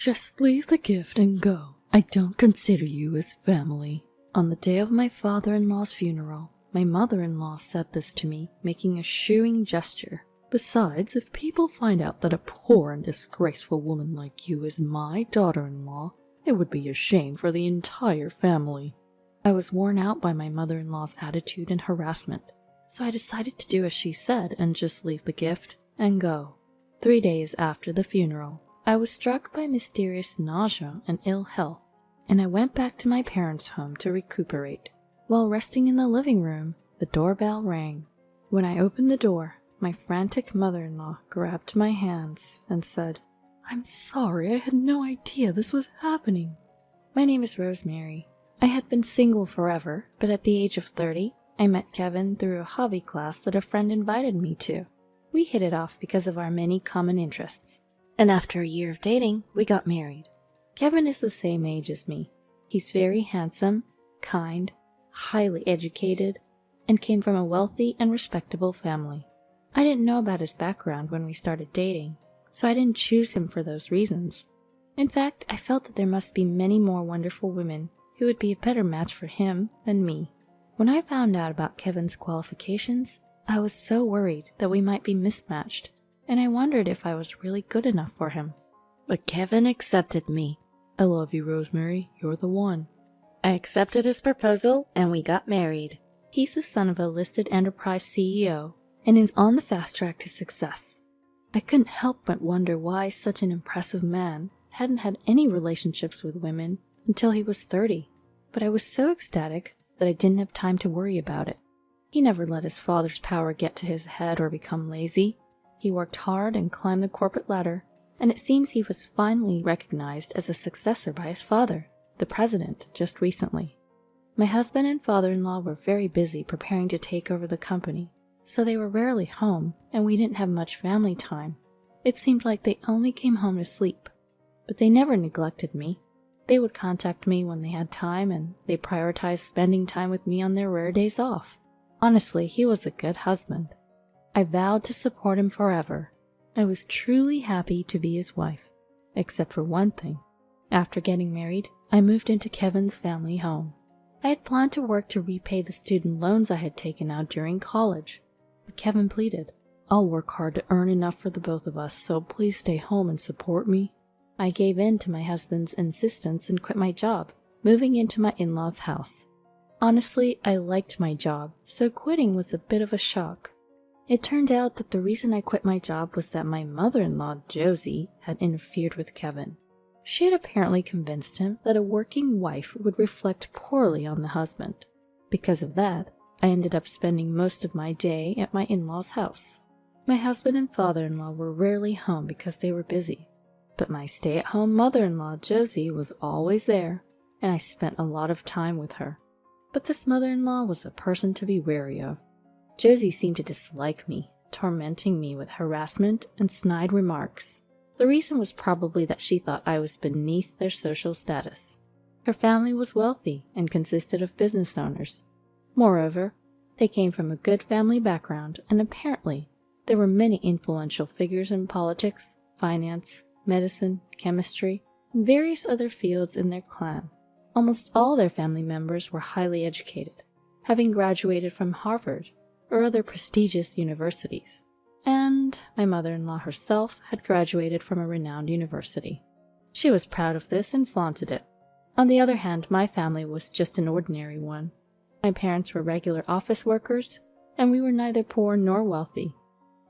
Just leave the gift and go. I don't consider you as family. On the day of my father-in-law's funeral, my mother-in-law said this to me, making a shooing gesture. Besides, if people find out that a poor and disgraceful woman like you is my daughter-in-law, it would be a shame for the entire family. I was worn out by my mother-in-law's attitude and harassment, so I decided to do as she said and just leave the gift and go. 3 days after the funeral, I was struck by mysterious nausea and ill health, and I went back to my parents' home to recuperate. While resting in the living room, the doorbell rang. When I opened the door, my frantic mother-in-law grabbed my hands and said, "I'm sorry, I had no idea this was happening." My name is Rosemary. I had been single forever, but at the age of 30, I met Kevin through a hobby class that a friend invited me to. We hit it off because of our many common interests, and after a year of dating, we got married. Kevin is the same age as me. He's very handsome, kind, highly educated, and came from a wealthy and respectable family. I didn't know about his background when we started dating, so I didn't choose him for those reasons. In fact, I felt that there must be many more wonderful women who would be a better match for him than me. When I found out about Kevin's qualifications, I was so worried that we might be mismatched, and I wondered if I was really good enough for him. But Kevin accepted me. "I love you, Rosemary. You're the one." I accepted his proposal, and we got married. He's the son of a listed enterprise CEO, and is on the fast track to success. I couldn't help but wonder why such an impressive man hadn't had any relationships with women until he was 30, but I was so ecstatic that I didn't have time to worry about it. He never let his father's power get to his head or become lazy. He worked hard and climbed the corporate ladder, and it seems he was finally recognized as a successor by his father, the president, just recently. My husband and father-in-law were very busy preparing to take over the company, so they were rarely home, and we didn't have much family time. It seemed like they only came home to sleep, but they never neglected me. They would contact me when they had time, and they prioritized spending time with me on their rare days off. Honestly, he was a good husband. I vowed to support him forever. I was truly happy to be his wife, except for one thing. After getting married, I moved into Kevin's family home. I had planned to work to repay the student loans I had taken out during college, but Kevin pleaded, "I'll work hard to earn enough for the both of us, so please stay home and support me." I gave in to my husband's insistence and quit my job, moving into my in-laws' house. Honestly, I liked my job, so quitting was a bit of a shock. It turned out that the reason I quit my job was that my mother-in-law, Josie, had interfered with Kevin. She had apparently convinced him that a working wife would reflect poorly on the husband. Because of that, I ended up spending most of my day at my in-laws' house. My husband and father-in-law were rarely home because they were busy, but my stay-at-home mother-in-law, Josie, was always there, and I spent a lot of time with her. But this mother-in-law was a person to be wary of. Josie seemed to dislike me, tormenting me with harassment and snide remarks. The reason was probably that she thought I was beneath their social status. Her family was wealthy and consisted of business owners. Moreover, they came from a good family background, and apparently there were many influential figures in politics, finance, medicine, chemistry, and various other fields in their clan. Almost all their family members were highly educated, having graduated from Harvard or other prestigious universities. And my mother-in-law herself had graduated from a renowned university. She was proud of this and flaunted it. On the other hand, my family was just an ordinary one. My parents were regular office workers, and we were neither poor nor wealthy.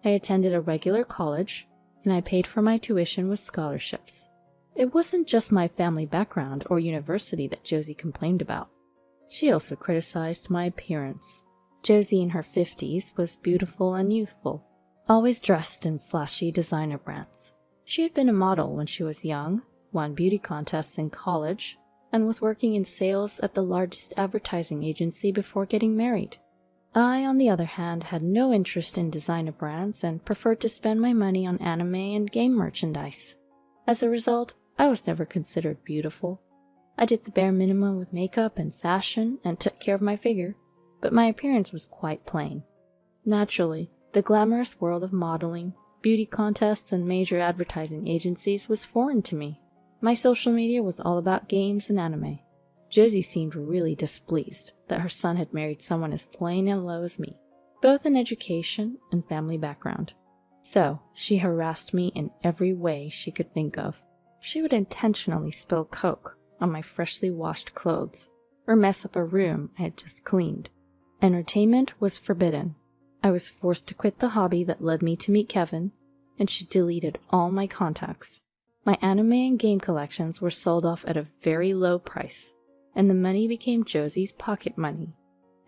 I attended a regular college, and I paid for my tuition with scholarships. It wasn't just my family background or university that Josie complained about. She also criticized my appearance. Josie, in her 50s, was beautiful and youthful, always dressed in flashy designer brands. She had been a model when she was young, won beauty contests in college, and was working in sales at the largest advertising agency before getting married. I, on the other hand, had no interest in designer brands and preferred to spend my money on anime and game merchandise. As a result, I was never considered beautiful. I did the bare minimum with makeup and fashion and took care of my figure, but my appearance was quite plain. Naturally, the glamorous world of modeling, beauty contests, and major advertising agencies was foreign to me. My social media was all about games and anime. Josie seemed really displeased that her son had married someone as plain and low as me, both in education and family background. So she harassed me in every way she could think of. She would intentionally spill Coke on my freshly washed clothes, or mess up a room I had just cleaned. Entertainment was forbidden. I was forced to quit the hobby that led me to meet Kevin, and she deleted all my contacts. My anime and game collections were sold off at a very low price, and the money became Josie's pocket money.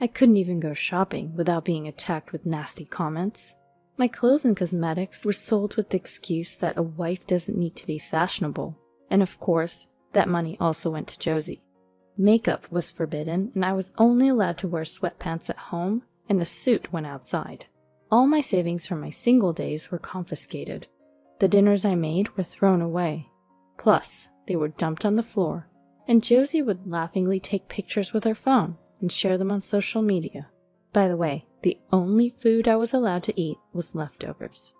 I couldn't even go shopping without being attacked with nasty comments. My clothes and cosmetics were sold with the excuse that a wife doesn't need to be fashionable, and of course, that money also went to Josie. Makeup was forbidden, and I was only allowed to wear sweatpants at home and a suit when outside. All my savings from my single days were confiscated. The dinners I made were thrown away. Plus, they were dumped on the floor, and Josie would laughingly take pictures with her phone and share them on social media. By the way, the only food I was allowed to eat was leftovers.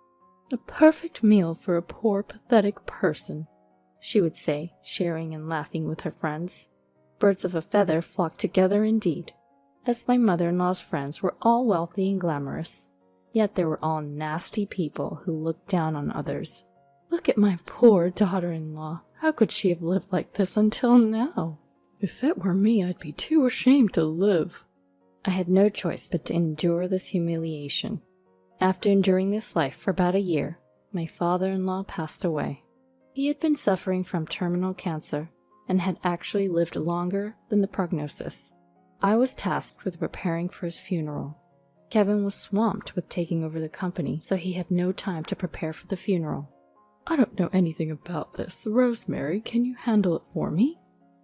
"A perfect meal for a poor, pathetic person," she would say, sharing and laughing with her friends. Birds of a feather flocked together indeed, as my mother-in-law's friends were all wealthy and glamorous, yet they were all nasty people who looked down on others. Look at my poor daughter-in-law. How could she have lived like this until now? If it were me, I'd be too ashamed to live. I had no choice but to endure this humiliation. After enduring this life for about a year, my father-in-law passed away. He had been suffering from terminal cancer and had actually lived longer than the prognosis. I was tasked with preparing for his funeral. Kevin was swamped with taking over the company, so he had no time to prepare for the funeral. "I don't know anything about this. Rosemary, can you handle it for me?"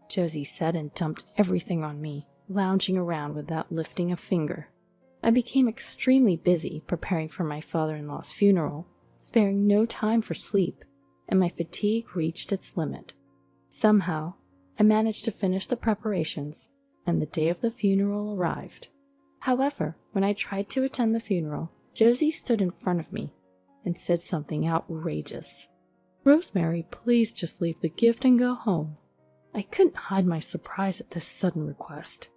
Josie said and dumped everything on me, lounging around without lifting a finger. I became extremely busy preparing for my father-in-law's funeral, sparing no time for sleep, and my fatigue reached its limit. Somehow, I managed to finish the preparations, and the day of the funeral arrived. However, when I tried to attend the funeral, Josie stood in front of me and said something outrageous. "Rosemary, please just leave the gift and go home." I couldn't hide my surprise at this sudden request.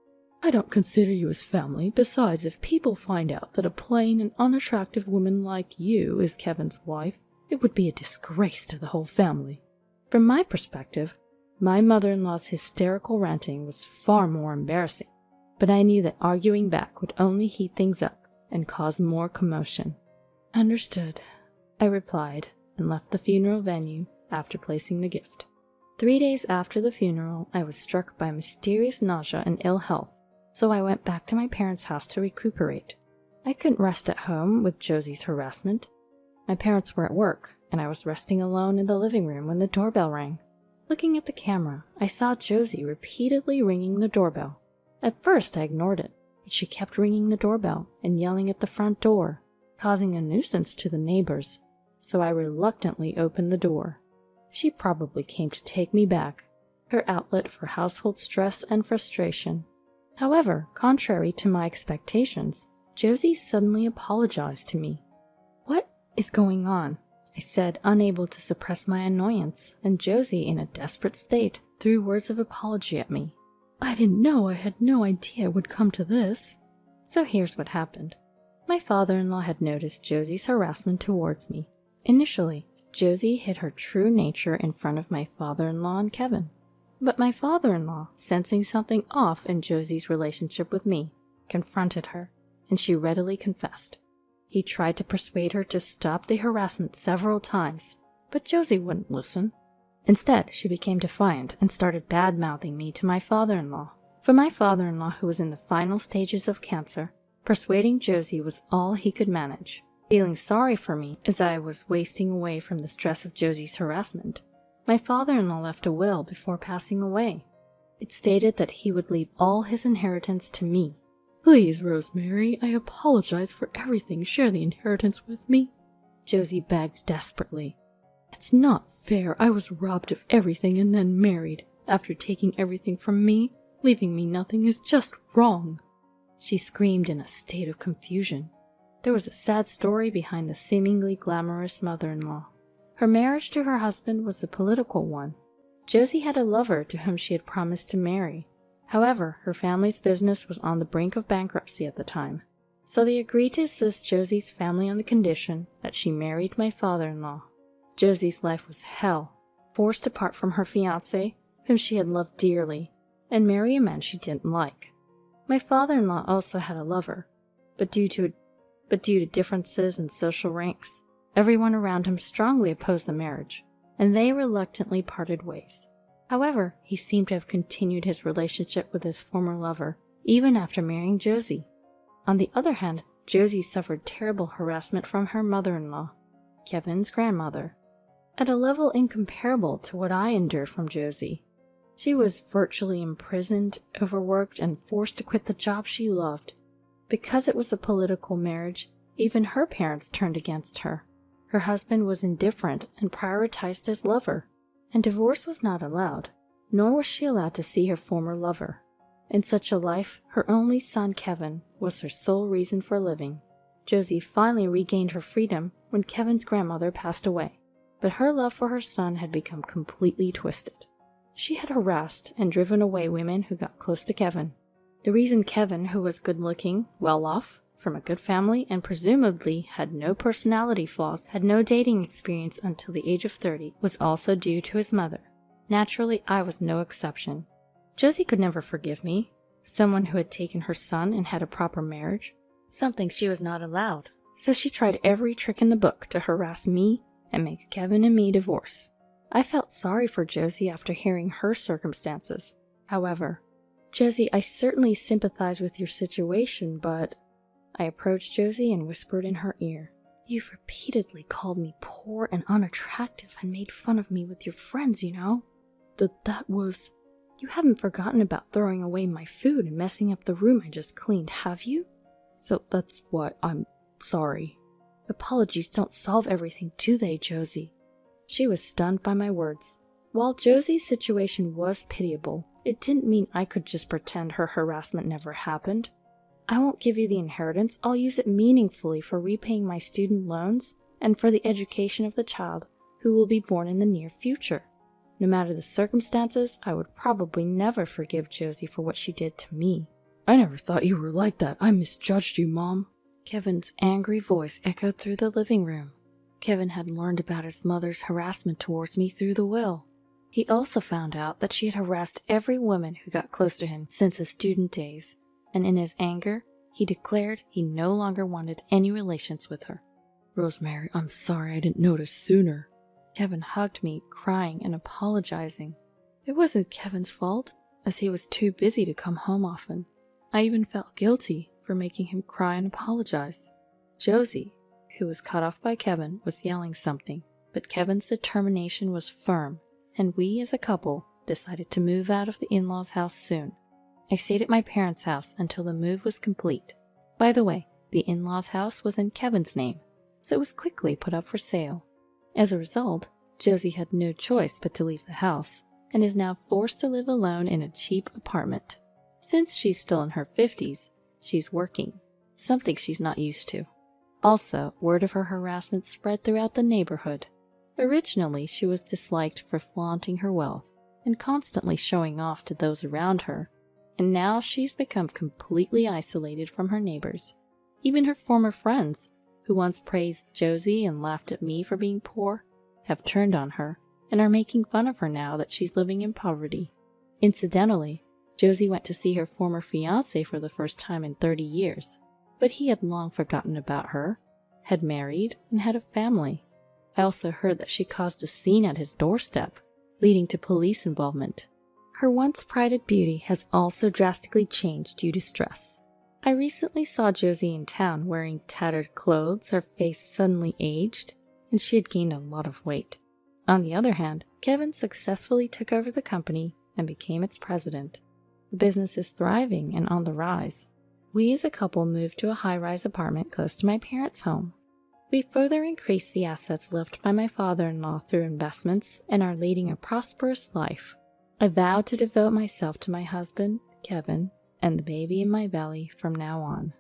"I don't consider you as family. Besides, if people find out that a plain and unattractive woman like you is Kevin's wife, it would be a disgrace to the whole family." From my perspective, my mother-in-law's hysterical ranting was far more embarrassing, but I knew that arguing back would only heat things up and cause more commotion. "Understood," I replied, and left the funeral venue after placing the gift. 3 days after the funeral, I was struck by mysterious nausea and ill health, so I went back to my parents' house to recuperate. I couldn't rest at home with Josie's harassment. My parents were at work, and I was resting alone in the living room when the doorbell rang. Looking at the camera, I saw Josie repeatedly ringing the doorbell. At first, I ignored it, but she kept ringing the doorbell and yelling at the front door, causing a nuisance to the neighbors, so I reluctantly opened the door. She probably came to take me back, her outlet for household stress and frustration. However, contrary to my expectations, Josie suddenly apologized to me. "What is going on?" I said, unable to suppress my annoyance, and Josie, in a desperate state, threw words of apology at me. "I didn't know. I had no idea it would come to this." So here's what happened. My father-in-law had noticed Josie's harassment towards me. Initially, Josie hid her true nature in front of my father-in-law and Kevin. But my father-in-law, sensing something off in Josie's relationship with me, confronted her, and she readily confessed. He tried to persuade her to stop the harassment several times, but Josie wouldn't listen. Instead, she became defiant and started bad-mouthing me to my father-in-law. For my father-in-law, who was in the final stages of cancer, persuading Josie was all he could manage. Feeling sorry for me as I was wasting away from the stress of Josie's harassment, my father-in-law left a will before passing away. It stated that he would leave all his inheritance to me. "Please, Rosemary, I apologize for everything. Share the inheritance with me," Josie begged desperately. "It's not fair. I was robbed of everything and then married. After taking everything from me, leaving me nothing is just wrong." She screamed in a state of confusion. There was a sad story behind the seemingly glamorous mother-in-law. Her marriage to her husband was a political one. Josie had a lover to whom she had promised to marry. However, her family's business was on the brink of bankruptcy at the time, so they agreed to assist Josie's family on the condition that she married my father-in-law. Josie's life was hell, forced to part from her fiancé, whom she had loved dearly, and marry a man she didn't like. My father-in-law also had a lover, but due to differences in social ranks, everyone around him strongly opposed the marriage, and they reluctantly parted ways. However, he seemed to have continued his relationship with his former lover, even after marrying Josie. On the other hand, Josie suffered terrible harassment from her mother-in-law, Kevin's grandmother, at a level incomparable to what I endured from Josie. She was virtually imprisoned, overworked, and forced to quit the job she loved. Because it was a political marriage, even her parents turned against her. Her husband was indifferent and prioritized his lover, and divorce was not allowed, nor was she allowed to see her former lover. In such a life, her only son Kevin was her sole reason for living. Josie finally regained her freedom when Kevin's grandmother passed away, but her love for her son had become completely twisted. She had harassed and driven away women who got close to Kevin. The reason Kevin, who was good-looking, well-off, from a good family, and presumably had no personality flaws, had no dating experience until the age of 30, was also due to his mother. Naturally, I was no exception. Josie could never forgive me, someone who had taken her son and had a proper marriage, something she was not allowed. So she tried every trick in the book to harass me and make Kevin and me divorce. I felt sorry for Josie after hearing her circumstances. However, Josie, I certainly sympathize with your situation, but... I approached Josie and whispered in her ear, "You've repeatedly called me poor and unattractive and made fun of me with your friends, you know. That was... You haven't forgotten about throwing away my food and messing up the room I just cleaned, have you? So that's what I'm sorry. Apologies don't solve everything, do they, Josie?" She was stunned by my words. While Josie's situation was pitiable, it didn't mean I could just pretend her harassment never happened. I won't give you the inheritance, I'll use it meaningfully for repaying my student loans and for the education of the child who will be born in the near future. No matter the circumstances, I would probably never forgive Josie for what she did to me. "I never thought you were like that. I misjudged you, Mom." Kevin's angry voice echoed through the living room. Kevin had learned about his mother's harassment towards me through the will. He also found out that she had harassed every woman who got close to him since his student days, and in his anger, he declared he no longer wanted any relations with her. "Rosemary, I'm sorry I didn't notice sooner." Kevin hugged me, crying and apologizing. It wasn't Kevin's fault, as he was too busy to come home often. I even felt guilty for making him cry and apologize. Josie, who was cut off by Kevin, was yelling something, but Kevin's determination was firm, and we as a couple decided to move out of the in-laws' house soon. I stayed at my parents' house until the move was complete. By the way, the in-laws' house was in Kevin's name, so it was quickly put up for sale. As a result, Josie had no choice but to leave the house, and is now forced to live alone in a cheap apartment. Since she's still in her 50s, she's working, something she's not used to. Also, word of her harassment spread throughout the neighborhood. Originally, she was disliked for flaunting her wealth and constantly showing off to those around her, and now she's become completely isolated from her neighbors. Even her former friends, who once praised Josie and laughed at me for being poor, have turned on her and are making fun of her now that she's living in poverty. Incidentally, Josie went to see her former fiancé for the first time in 30 years, but he had long forgotten about her, had married, and had a family. I also heard that she caused a scene at his doorstep, leading to police involvement. Her once prided beauty has also drastically changed due to stress. I recently saw Josie in town wearing tattered clothes, her face suddenly aged, and she had gained a lot of weight. On the other hand, Kevin successfully took over the company and became its president. The business is thriving and on the rise. We as a couple moved to a high-rise apartment close to my parents' home. We further increased the assets left by my father-in-law through investments and are leading a prosperous life. I vow to devote myself to my husband, Kevin, and the baby in my belly from now on.